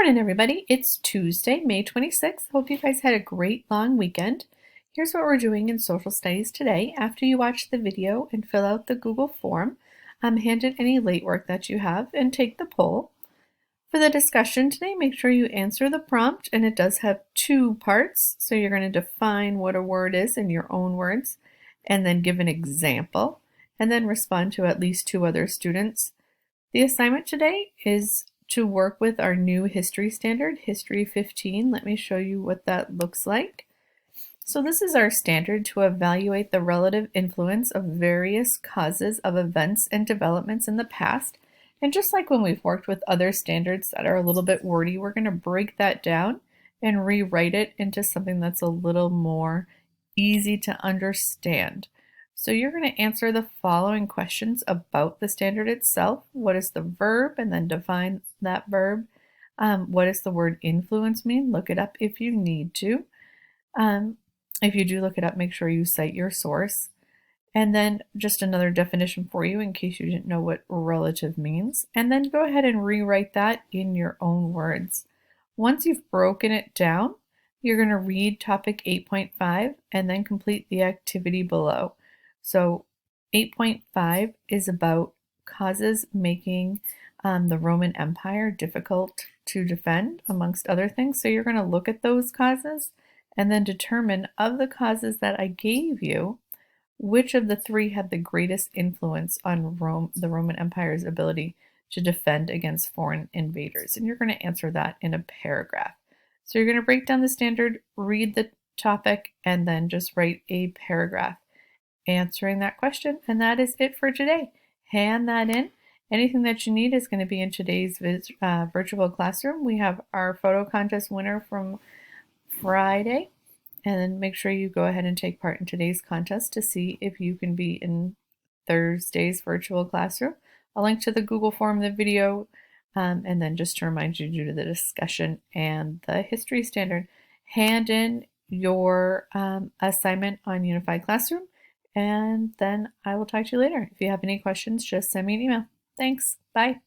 Morning, everybody. It's Tuesday, May 26th. Hope you guys had a great long weekend. Here's what we're doing in social studies today. After you watch the video and fill out the Google form, hand in any late work that you have and take the poll. For the discussion today, make sure you answer the prompt, and it does have two parts. So you're going to define what a word is in your own words, and then give an example, and then respond to at least two other students. The assignment today is to work with our new history standard, History 15. Let me show you what that looks like. So this is our standard to evaluate the relative influence of various causes of events and developments in the past. And just like when we've worked with other standards that are a little bit wordy, we're going to break that down and rewrite it into something that's a little more easy to understand. So you're going to answer the following questions about the standard itself. What is the verb? And then define that verb. What does the word influence mean? Look it up if you need to. If you do look it up, make sure you cite your source. And then just another definition for you in case you didn't know what relative means. And then go ahead and rewrite that in your own words. Once you've broken it down, you're going to read topic 8.5 and then complete the activity below. So 8.5 is about causes making the Roman Empire difficult to defend, amongst other things. So you're going to look at those causes and then determine, of the causes that I gave you, which of the three had the greatest influence on the Roman Empire's ability to defend against foreign invaders. And you're going to answer that in a paragraph. So you're going to break down the standard, read the topic, and then just write a paragraph answering that question. And that is it for today. Hand that in. Anything that you need is going to be in today's virtual classroom. We have our photo contest winner from Friday. And then make sure you go ahead and take part in today's contest to see if you can be in Thursday's virtual classroom. I'll link to the Google form, the video, and then just to remind you, due to the discussion and the history standard, hand in your assignment on Unified Classroom, and then I will talk to you later. If you have any questions, just send me an email. Thanks. Bye.